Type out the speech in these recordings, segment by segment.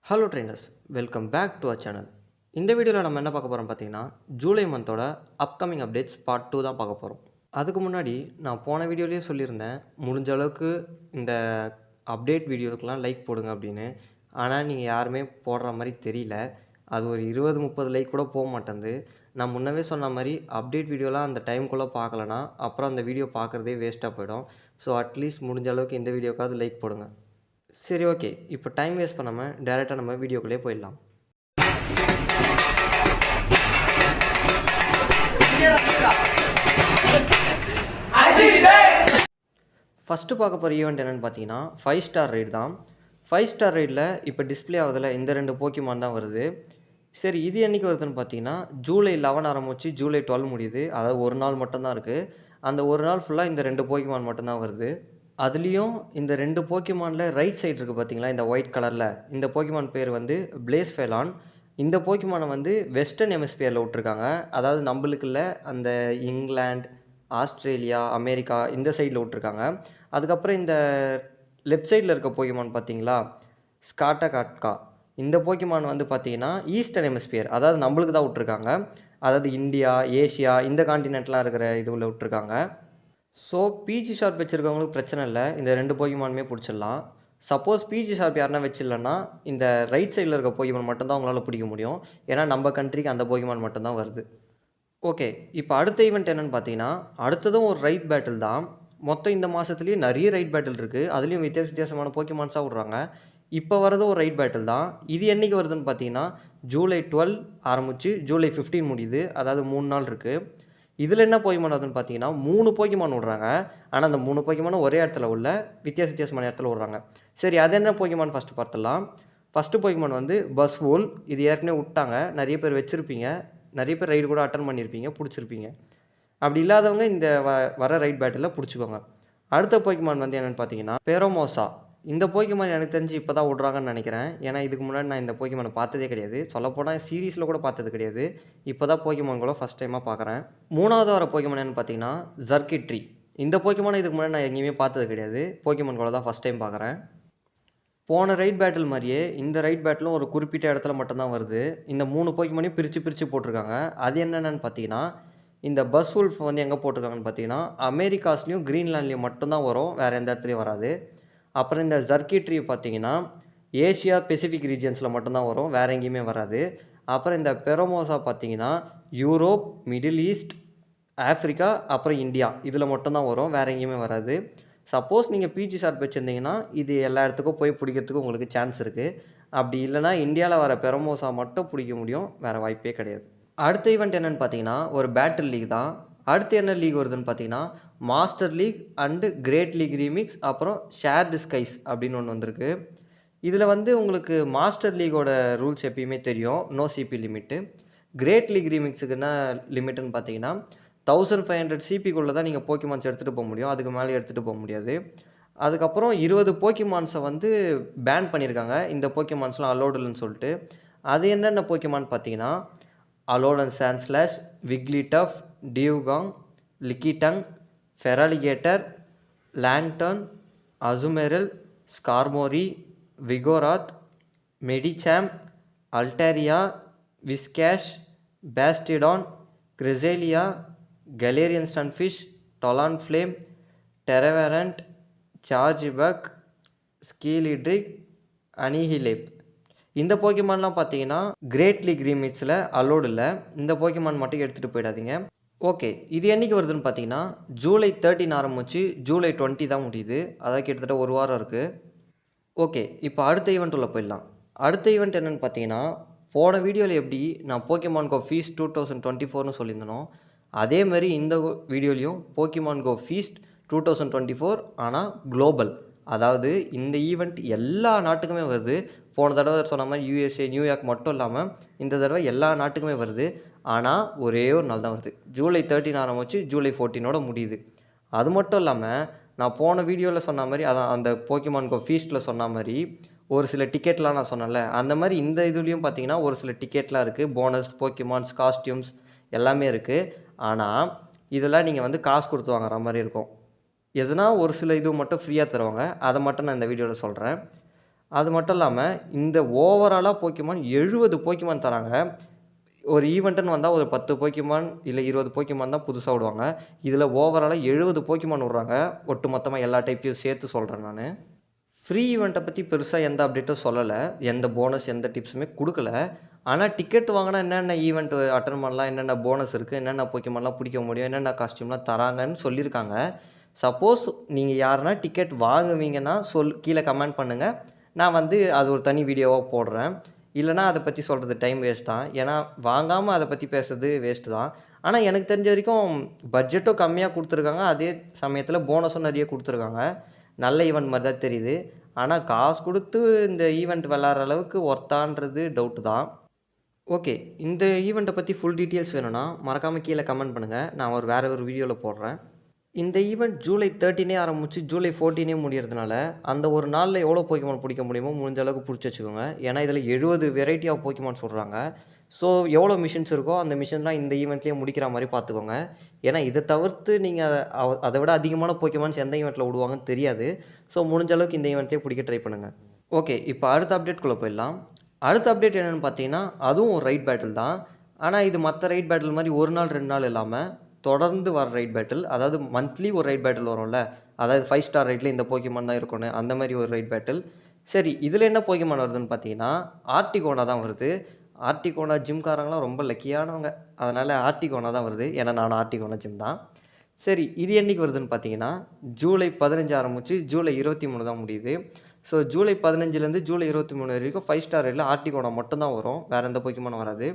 Hello trainers, welcome back to our channel. இந்த வீடியோவில் நம்ம என்ன பார்க்க போகிறோம் பார்த்தீங்கன்னா, ஜூலை மந்தோட அப்கமிங் அப்டேட்ஸ் பார்ட் 2 தான் பார்க்க போகிறோம். அதுக்கு முன்னாடி நான் போன வீடியோலேயே சொல்லியிருந்தேன், முடிஞ்ச அளவுக்கு இந்த அப்டேட் வீடியோக்கெலாம் லைக் போடுங்க அப்படின்னு. ஆனால் நீங்கள் யாருமே போடுற மாதிரி தெரியல. அது ஒரு 20-30 லைக் கூட போக மாட்டேங்குது. நான் முன்னவே சொன்ன மாதிரி அப்டேட் வீடியோலாம் அந்த டைமுக்குள்ளே பார்க்கலனா அப்புறம் அந்த வீடியோ பார்க்குறதே வேஸ்ட்டாக போயிடும். ஸோ அட்லீஸ்ட் முடிஞ்ச அளவுக்கு இந்த வீடியோக்காவது லைக் போடுங்க. சரி, ஓகே. இப்போ டைம் வேஸ்ட் பண்ணாமல் டேரெக்டாக நம்ம வீடியோக்குள்ளே போயிடலாம். ஃபஸ்ட்டு பார்க்க போகிற ஈவெண்ட் என்னென்னு பார்த்தீங்கன்னா 5 ஸ்டார் ரைடு தான். 5 ஸ்டார் ரைடில் இப்போ டிஸ்பிளே ஆகுதில் இந்த 2 போக்கிமான் தான் வருது. சரி, இது என்றைக்கு வருதுன்னு பார்த்தீங்கன்னா ஜூலை 11 ஆரம்பிச்சு ஜூலை 12 முடியுது. அதாவது ஒரு நாள் மட்டும்தான் இருக்குது. அந்த ஒரு நாள் ஃபுல்லாக இந்த 2 போக்கிமான் மட்டும்தான் வருது. அதுலேயும் இந்த 2 போக்கிமானில் ரைட் சைடு இருக்குது பார்த்தீங்களா, இந்த ஒயிட் கலரில். இந்த போக்கிமான் பேர் வந்து பிளேஸ்ஃபெலான். இந்த போக்கிமானை வந்து வெஸ்டர்ன் ஹெமிஸ்பியரில் விட்ருக்காங்க. அதாவது நம்மளுக்குள்ள அந்த இங்கிலாந்து, ஆஸ்திரேலியா, அமெரிக்கா இந்த சைடில் விட்ருக்காங்க. அதுக்கப்புறம் இந்த லெஃப்ட் சைடில் இருக்க போக்கிமான் பார்த்தீங்களா, ஸ்காட்டகாட்கா. இந்த போக்கிமான் வந்து பார்த்தீங்கன்னா ஈஸ்டர்ன் ஹெமிஸ்பியர், அதாவது நம்மளுக்கு தான் விட்ருக்காங்க. அதாவது இந்தியா, ஏஷியா இந்த காண்டினென்ட்லாம் இருக்கிற இதுவில் விட்ருக்காங்க. ஸோ பிஜி ஷார்ப் வச்சுருக்கவங்களுக்கு பிரச்சனை இல்லை, இந்த 2 போக்கிமானுமே பிடிச்சிடலாம். சப்போஸ் பிஜி ஷார்ப் யாருனா வச்சிடலன்னா இந்த ரைட் சைடில் இருக்க போக்கிமான் மட்டும்தான் அவங்களால பிடிக்க முடியும். ஏன்னா நம்ம கண்ட்ரிக்கு அந்த போக்கிமான் மட்டும்தான் வருது. ஓகே, இப்போ அடுத்த ஈவெண்ட் என்னென்னு பார்த்தீங்கன்னா, அடுத்ததும் ஒரு ரைட் பேட்டில் தான். மொத்தம் இந்த மாதத்துலேயே நிறைய ரைட் பேட்டில் இருக்குது. அதுலேயும் வித்தியாசமான போக்கிமான்ஸாக விட்றாங்க. இப்போ வரதும் ஒரு ரைட் பேட்டில் தான். இது என்றைக்கு வருதுன்னு பார்த்தீங்கன்னா ஜூலை 12 ஆரம்பித்து ஜூலை 15 முடியுது. அதாவது 3 நாள் இருக்குது. இதில் என்ன போக்கிமான் வருதுன்னு பார்த்தீங்கன்னா 3 போக்கிமான் விட்றாங்க. ஆனால் அந்த 3 போக்கிமானும் ஒரே இடத்துல உள்ள வித்தியாசமான இடத்துல விட்றாங்க. சரி, அது என்ன போக்கிமான் ஃபஸ்ட்டு பார்த்துடலாம். ஃபஸ்ட்டு போக்கிமான் வந்து பஸ்வூல். இது ஏற்கனவே விட்டாங்க, நிறைய பேர் வச்சுருப்பீங்க, நிறைய பேர் ரைடு கூட அட்டன் பண்ணியிருப்பீங்க, பிடிச்சிருப்பீங்க. அப்படி இல்லாதவங்க இந்த வர ரைட் பேட்டில் பிடிச்சிக்கோங்க. அடுத்த போக்கிமான் வந்து என்னென்னு பார்த்தீங்கன்னா பெரோமோசா. இந்த போக்கிமான் எனக்கு தெரிஞ்சு இப்போ தான் விட்றாங்கன்னு நினைக்கிறேன். ஏன்னா இதுக்கு முன்னாடி நான் இந்த போக்கிமானை பார்த்ததே கிடையாது. சொல்லப்போனால் சீரீஸில் கூட பார்த்தது கிடையாது. இப்போ தான் போக்கிமான் கூட ஃபஸ்ட் டைமாக பார்க்குறேன். 3வது வர போக்கிமான் என்னென்னு பார்த்தீங்கன்னா ஜர்கிட்ரி. இந்த போக்கிமானை இதுக்கு முன்னாடி நான் எங்கேயுமே பார்த்தது கிடையாது. போக்கிமான் கூட தான் ஃபஸ்ட் டைம் பார்க்குறேன். போன ரைட் பேட்டில் மாதிரியே இந்த ரைட் பேட்டிலும் ஒரு குறிப்பிட்ட இடத்துல மட்டும்தான் வருது. இந்த 3 போக்கிமானையும் பிரித்து போட்டிருக்காங்க. அது என்னென்னு பார்த்தீங்கன்னா இந்த பஸ்வூல்ஃப் வந்து எங்கே போட்டிருக்காங்கன்னு பார்த்தீங்கன்னா அமெரிக்காஸ்லேயும் கிரீன்லாண்ட்லேயும் மட்டும்தான் வரும், வேறு எந்த இடத்துலையும் வராது. அப்புறம் இந்த ஜர்கிட்ரி பார்த்தீங்கன்னா ஏஷியா பெசிஃபிக் ரீஜன்ஸில் மட்டும்தான் வரும், வேறு எங்கேயுமே வராது. அப்புறம் இந்த பெரோமோசா பார்த்தீங்கன்னா யூரோப், மிடில் ஈஸ்ட், ஆஃப்ரிக்கா, அப்புறம் இந்தியா இதில் மட்டும்தான் வரும், வேறு எங்கேயுமே வராது. சப்போஸ் நீங்கள் பிஜி ஷார்ப் வச்சுருந்தீங்கன்னா இது எல்லா இடத்துக்கும் போய் பிடிக்கிறதுக்கு உங்களுக்கு சான்ஸ் இருக்குது. அப்படி இல்லைனா இந்தியாவில் வர பெரோமோசா மட்டும் பிடிக்க முடியும், வேறு வாய்ப்பே கிடையாது. அடுத்த ஈவெண்ட் என்னென்னு பார்த்தீங்கன்னா ஒரு பேட்டில் லீக் தான். அடுத்து என்ன லீக் வருதுன்னு பார்த்தீங்கன்னா master league and great league remix, அப்புறம் ஷேர்டு ஸ்கைஸ் அப்படின்னு ஒன்று வந்திருக்கு. இதில் வந்து உங்களுக்கு மாஸ்டர் லீகோட ரூல்ஸ் எப்பயுமே தெரியும், no CP limit. Great league ரீமிக்ஸுக்கு என்ன லிமிட்டுன்னு பார்த்தீங்கன்னா 1500 சிபிக்குள்ளே தான் நீங்கள் போக்கிமான்ஸ் எடுத்துகிட்டு போக முடியும், அதுக்கு மேலே எடுத்துகிட்டு போக முடியாது. அதுக்கப்புறம் 20 போக்கிமான்ஸை வந்து பேன் பண்ணியிருக்காங்க, இந்த போக்கிமான்ஸ்லாம் அலோடு இல்லைன்னு சொல்லிட்டு. அது என்னென்ன போக்கிமான் பார்த்தீங்கன்னா அலோடன் சான்ஸ்லாஷ், விக்லிடஃப், டியூகாங், லிக்கிட்டங், ஃபெராலிகேட்டர், லாங்டன், அசுமெரல், ஸ்கார்மோரி, விகோராத், மெடிசாம், அல்டேரியா, விஸ்கேஷ், பேஸ்டிடான், கிரிசேலியா, கலேரியன் ஸ்டன்ஃபிஷ், டொலான் ஃப்ளேம், டெரவரண்ட், சார்ஜிபக், ஸ்கீலிட்ரிக், அனிஹிலேப். இந்த போக்கிமான்லாம் பார்த்தீங்கன்னா கிரேட் லீக் ரீமிக்ஸில் அலோடு இல்லை. இந்த போக்கிமான் மட்டும் எடுத்துகிட்டு போயிடாதீங்க. ஓகே, இது என்றைக்கு வருதுன்னு பார்த்தீங்கன்னா ஜூலை 13 ஆரம்பிச்சு ஜூலை 20 தான் முடியுது. அதாவது கிட்டத்தட்ட ஒரு வாரம் இருக்குது. ஓகே, இப்போ அடுத்த ஈவெண்ட் உள்ள போயிடலாம். அடுத்த ஈவெண்ட் என்னென்னு பார்த்தீங்கன்னா போன வீடியோவில் எப்படி நான் போக்கிமான் கோ ஃபீஸ்ட் 2024ன்னு சொல்லியிருந்தனோ அதே மாதிரி இந்த வீடியோலையும் போக்கிமான் கோ ஃபீஸ்ட் 2024, ஆனால் குளோபல். அதாவது இந்த ஈவெண்ட் எல்லா நாட்டுக்குமே வருது. போன தடவை சொன்ன மாதிரி யூஎஸ்ஏ, நியூயார்க் மட்டும் இல்லாமல் இந்த தடவை எல்லா நாட்டுக்குமே வருது. ஆனால் ஒரே ஒரு நாள் தான் வருது, ஜூலை 13 ஆரம்பிச்சு ஜூலை 14 முடியுது. அது மட்டும் இல்லாமல் நான் போன வீடியோவில் சொன்ன மாதிரி, அதான் அந்த போக்கிமான் கோ ஃபீஸ்ட்டில் சொன்ன மாதிரி ஒரு சில டிக்கெட்லாம் நான் சொன்னேன்ல, அந்த மாதிரி இந்த இதுலேயும் பார்த்தீங்கன்னா ஒரு சில டிக்கெட்லாம் இருக்குது. போனஸ், போக்கிமான்ஸ், காஸ்டியூம்ஸ் எல்லாமே இருக்குது. ஆனால் இதெல்லாம் நீங்கள் வந்து காசு கொடுத்து வாங்குற மாதிரி இருக்கும். எதுனா ஒரு சில இது மட்டும் ஃப்ரீயாக தருவாங்க, அதை மட்டும் நான் இந்த வீடியோவில் சொல்கிறேன். அது மட்டும் இல்லாமல் இந்த ஓவராலாக போக்கிமான் 70 போக்கிமான் தராங்க. ஒரு ஈவெண்ட்டுன்னு வந்தால் ஒரு 10 போக்கிமான் இல்லை 20 போக்கிமான் தான் புதுசாக விடுவாங்க. இதில் ஓவராலாக 70 போக்கிமான் விட்றாங்க. ஒட்டு மொத்தமாக எல்லா டைப்பையும் சேர்த்து சொல்கிறேன் நான். ஃப்ரீ ஈவெண்ட்டை பற்றி பெருசாக எந்த அப்டேட்டும் சொல்லலை. எந்த போனஸ் எந்த டிப்ஸுமே கொடுக்கல. ஆனால் டிக்கெட் வாங்கினா என்னென்ன ஈவெண்ட் அட்டன் பண்ணலாம், என்னென்ன போனஸ் இருக்குது, என்னென்ன போக்கிமான்லாம் பிடிக்க முடியும், என்னென்ன காஸ்டியூம்லாம் தராங்கன்னு சொல்லியிருக்காங்க. சப்போஸ் நீங்கள் யாருன்னா டிக்கெட் வாங்குவீங்கன்னா கீழே கமெண்ட் பண்ணுங்கள். நான் வந்து அது ஒரு தனி வீடியோவாக போடுறேன். இல்லைனா அதை பற்றி சொல்கிறது டைம் வேஸ்ட் தான். ஏன்னா வாங்காமல் அதை பற்றி பேசுறது வேஸ்ட்டு தான். ஆனால் எனக்கு தெரிஞ்ச வரைக்கும் பட்ஜெட்டும் கம்மியாக கொடுத்துருக்காங்க. அதே சமயத்தில் போனஸும் நிறைய கொடுத்துருக்காங்க. நல்ல ஈவெண்ட் மாதிரி தான் தெரியுது. ஆனால் காசு கொடுத்து இந்த ஈவெண்ட் விளாட்ற அளவுக்கு ஒர்த்தான்றது டவுட்டு தான். ஓகே, இந்த ஈவெண்ட்டை பற்றி ஃபுல் டீட்டெயில்ஸ் வேணும்னா மறக்காமல் கீழே கமெண்ட் பண்ணுங்கள். நான் வேறு ஒரு வீடியோவில் போடுறேன். இந்த ஈவெண்ட் ஜூலை 13 ஆரம்பித்து ஜூலை 14 முடியறதுனால அந்த ஒரு நாளில் எவ்வளோ போக்கிமான் பிடிக்க முடியுமோ முடிஞ்ச அளவுக்கு பிடிச்சி வச்சுக்கோங்க. ஏன்னா இதில் 70 வெரைட்டி ஆஃப் போக்கிமான் சொல்கிறாங்க. ஸோ எவ்வளோ மிஷின்ஸ் இருக்கோ அந்த மிஷின்லாம் இந்த ஈவெண்ட்லேயே முடிக்கிற மாதிரி பார்த்துக்கோங்க. ஏன்னா இதை தவிர்த்து நீங்கள் அதை விட அதிகமான போக்கிமான்ஸ் எந்த ஈவெண்ட்டில் விடுவாங்கன்னு தெரியாது. ஸோ முடிஞ்ச அளவுக்கு இந்த ஈவெண்ட்லேயே பிடிக்க ட்ரை பண்ணுங்கள். ஓகே, இப்போ அடுத்த அப்டேட்குள்ளே போயிடலாம். அடுத்த அப்டேட் என்னென்னு பார்த்தீங்கன்னா அதுவும் ஒரு ரைட் பேட்டில் தான். ஆனால் இது மற்ற ரைட் பேட்டில் மாதிரி ஒரு நாள் 2 நாள் இல்லாமல் தொடர்ந்து வர ரைட் பேட்டில். அதாவது மந்த்லி ஒரு ரைட் பேட்டில் வரும்ல, அதாவது 5 ஸ்டார் ரைட்டில் இந்த போக்கிமான் தான் இருக்கணும், அந்த மாதிரி ஒரு ரைட் பேட்டில். சரி, இதில் என்ன போக்கிமான் வருதுன்னு பார்த்தீங்கன்னா ஆர்டிகோனா தான் வருது. ஆர்டிகோனா ஜிம்காரங்களாம் ரொம்ப லக்கியானவங்க. அதனால் ஆர்டிகோனா தான் வருது. ஏன்னா நான் ஆர்டிகோனா ஜிம் தான். சரி, இது என்றைக்கு வருதுன்னு பார்த்தீங்கன்னா ஜூலை 15 ஆரம்பித்து ஜூலை 23 தான் முடியுது. ஸோ ஜூலை 15லேருந்து ஜூலை 23 வரைக்கும் 5 ஸ்டார் ரைட்டில் ஆர்டிகோனா மட்டும்தான் வரும். வேறு எந்த போக்கிமானும் வராது.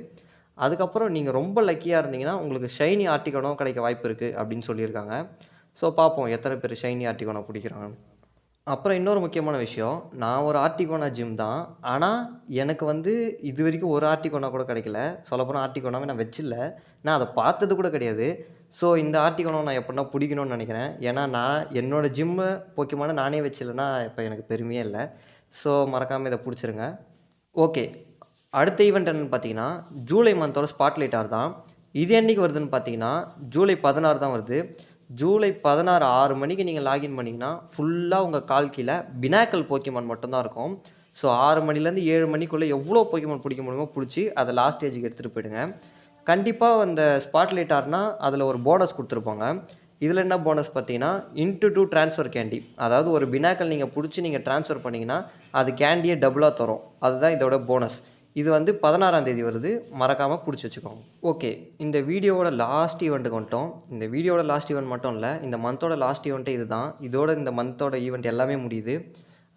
அதுக்கப்புறம் நீங்கள் ரொம்ப லக்கியாக இருந்தீங்கன்னா உங்களுக்கு ஷைனி ஆர்டிகோனோ கிடைக்க வாய்ப்பு இருக்குது அப்படின்னு சொல்லியிருக்காங்க. ஸோ பார்ப்போம் எத்தனை பேர் ஷைனி ஆர்டிகோனோ பிடிக்கிறாங்க. அப்புறம் இன்னொரு முக்கியமான விஷயம், நான் ஒரு ஆர்டிகோனா ஜிம் தான். ஆனால் எனக்கு வந்து இது வரைக்கும் ஒரு ஆர்டிகோனா கூட கிடைக்கல. சொல்லப்போனால் ஆர்டிகோனாவே நான் வச்சில்ல. நான் அதை பார்த்தது கூட கிடையாது. ஸோ இந்த ஆர்டிகோனா நான் எப்படின்னா பிடிக்கணும்னு நினைக்கிறேன். ஏன்னா நான் என்னோடய ஜிம்மு போக்கிமானை நானே வச்சில்லைன்னா இப்போ எனக்கு பெருமையே இல்லை. ஸோ மறக்காமல் இதை பிடிச்சிருங்க. ஓகே, அடுத்த ஈவெண்ட் என்னென்னு பார்த்தீங்கன்னா ஜூலை மந்தோட ஸ்பாட்லைட் ஆர் தான். இது என்றைக்கு வருதுன்னு பார்த்தீங்கன்னா ஜூலை 16 தான் வருது. ஜூலை 16 6 மணிக்கு நீங்கள் லாகின் பண்ணிங்கன்னா ஃபுல்லாக உங்கள் கால் கீழே பினாக்கல் போக்கிமான் மட்டும்தான் இருக்கும். ஸோ 6 மணிலேருந்து 7 மணிக்குள்ளே எவ்வளோ போக்கிமான் பிடிக்க முடியுமோ பிடிச்சி அதை லாஸ்ட் ஸ்டேஜுக்கு எடுத்துகிட்டு போயிடுங்க. கண்டிப்பாக அந்த ஸ்பாட்லைட் ஆர்னால் அதில் ஒரு போனஸ் கொடுத்துருப்பாங்க. இதில் என்ன போனஸ் பார்த்தீங்கன்னா ×2 ட்ரான்ஸ்ஃபர் கேண்டி. அதாவது ஒரு பினாக்கல் நீங்கள் பிடிச்சி நீங்கள் ட்ரான்ஸ்ஃபர் பண்ணிங்கன்னா அது கேண்டியை டபுளாக தரும். அதுதான் இதோட போனஸ். இது வந்து 16ஆம் தேதி வருது. மறக்காமல் பிடிச்சி வச்சுக்கோங்க. ஓகே, இந்த வீடியோவோட லாஸ்ட் ஈவெண்ட்டுக்கு வந்துட்டோம். இந்த வீடியோட லாஸ்ட் ஈவெண்ட் மட்டும் இல்லை, இந்த மந்தோட லாஸ்ட் ஈவெண்ட்டே இது தான். இதோட இந்த மந்தோட ஈவெண்ட் எல்லாமே முடியுது.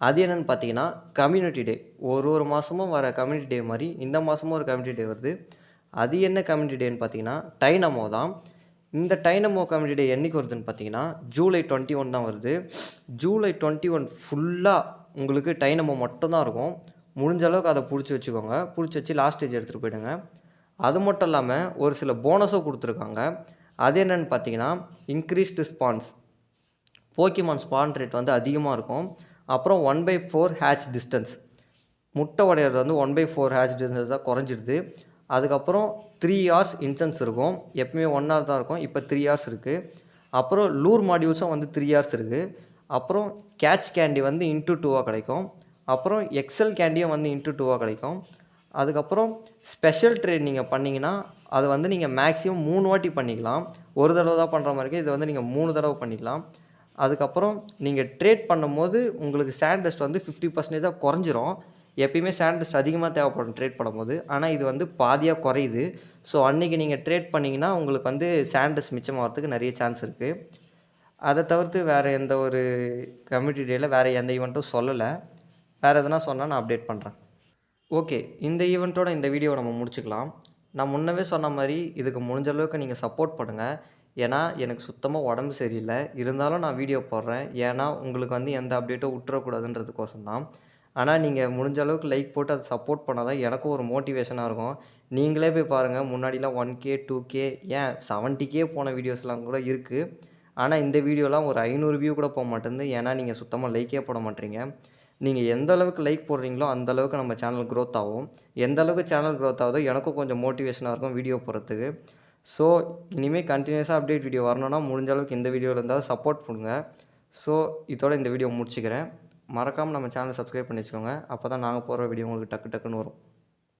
அது என்னென்னு பார்த்தீங்கன்னா கம்யூனிட்டி டே. ஒரு மாதமும் வர கம்யூனிட்டி டே மாதிரி இந்த மாதமும் ஒரு கம்யூனிட்டி டே வருது. அது என்ன கம்யூனிட்டி டேன்னு பார்த்தீங்கன்னா டைனமோ தான். இந்த டைனமோ கம்யூனிட்டி டே என்றைக்கு வருதுன்னு பார்த்தீங்கன்னா ஜூலை 21 தான் வருது. ஜூலை 21 ஃபுல்லாக உங்களுக்கு டைனமோ மட்டும்தான் இருக்கும். முடிஞ்ச அளவுக்கு அதை பிடிச்சி வச்சுக்கோங்க. பிடிச்சி வச்சு லாஸ்ட் ஸ்டேஜ் எடுத்துகிட்டு போயிடுங்க. அது மட்டும் இல்லாமல் ஒரு சில போனஸும் கொடுத்துருக்காங்க. அது என்னென்னு பார்த்தீங்கன்னா increased spawns. Pokemon spawn rate வந்து அதிகமாக இருக்கும். அப்புறம் 1/4 ஹேட்ச் டிஸ்டன்ஸ். முட்டை உடையிறது வந்து 1/4 ஹேட்ச் டிஸ்டன்ஸ் தான் குறைஞ்சிடுது. அதுக்கப்புறம் 3 hours இன்ஸ்டன்ஸ் இருக்கும். எப்பவுமே 1 hour தான் இருக்கும். இப்போ 3 hours இருக்குது. அப்புறம் லூர் மாடியூல்ஸும் வந்து 3 hours இருக்குது. அப்புறம் கேட்ச் கேண்டி வந்து ×2 கிடைக்கும். அப்புறம் எக்ஸல் கேண்டியும் வந்து ×2 கிடைக்கும். அதுக்கப்புறம் ஸ்பெஷல் ட்ரேட் நீங்கள் பண்ணிங்கன்னா அதை வந்து நீங்கள் மேக்ஸிமம் 3 வாட்டி பண்ணிக்கலாம். ஒரு தடவை தான் பண்ணுற மாதிரி இருக்குது. இதை வந்து நீங்கள் 3 தடவை பண்ணிக்கலாம். அதுக்கப்புறம் நீங்கள் ட்ரேட் பண்ணும்போது உங்களுக்கு சாண்டஸ்ட் வந்து 50% குறைஞ்சிரும். எப்பயுமே சாண்டஸ்ட் அதிகமாக தேவைப்படும் ட்ரேட் பண்ணும்போது. ஆனால் இது வந்து பாதியாக குறையுது. ஸோ அன்றைக்கி நீங்கள் ட்ரேட் பண்ணிங்கன்னா உங்களுக்கு வந்து சாண்டஸ்ட் மிச்சமாகிறதுக்கு நிறைய சான்ஸ் இருக்குது. அதை தவிர்த்து வேறு எந்த ஒரு கம்யூனிட்டி டேயில் வேறு எந்த ஈவெண்ட்டும் சொல்லலை. வேறு எதனா சொன்னால் நான் அப்டேட் பண்ணுறேன். ஓகே, இந்த ஈவெண்ட்டோட இந்த வீடியோவை நம்ம முடிச்சுக்கலாம். நான் முன்னவே சொன்ன மாதிரி இதுக்கு முடிஞ்ச அளவுக்கு நீங்கள் சப்போர்ட் பண்ணுங்கள். ஏன்னா எனக்கு சுத்தமாக உடம்பு சரியில்லை. இருந்தாலும் நான் வீடியோ போடுறேன். ஏன்னா உங்களுக்கு வந்து எந்த அப்டேட்டும் விட்டுறக்கூடாதுன்றதுக்கோசம் தான். ஆனால் நீங்கள் முடிஞ்ச அளவுக்கு லைக் போட்டு அதை சப்போர்ட் பண்ணால் தான் எனக்கும் ஒரு மோட்டிவேஷனாக இருக்கும். நீங்களே போய் பாருங்கள், முன்னாடிலாம் 1K 2K ஏன் 70K போன வீடியோஸ்லாம் கூட இருக்குது. ஆனால் இந்த வீடியோலாம் ஒரு 500 வியூ கூட போக மாட்டேங்குது. ஏன்னா நீங்கள் சுத்தமாக லைக்கே போட மாட்டீங்க. நீங்கள் எந்த அளவுக்கு லைக் போடுறீங்களோ அந்த அளவுக்கு நம்ம சேனல் க்ரோத் ஆகும். எந்த அளவுக்கு சேனல் க்ரோத் ஆகுதோ எனக்கும் கொஞ்சம் மோட்டிவேஷனாக இருக்கும் வீடியோ போடுறதுக்கு. ஸோ இனிமேல் கண்டினியூஸாக அப்டேட் வீடியோ வரணும்னா முடிஞ்ச அளவுக்கு இந்த வீடியோவில் இருந்தாலும் சப்போர்ட் பண்ணுங்க. ஸோ இதோட இந்த வீடியோ முடிச்சுக்கிறேன். மறக்காமல் நம்ம சேனலை சப்ஸ்கிரைப் பண்ணி வச்சுக்கோங்க. அப்போ தான் நாங்கள் போடுற வீடியோ உங்களுக்கு டக்கு டக்குன்னு வரும்.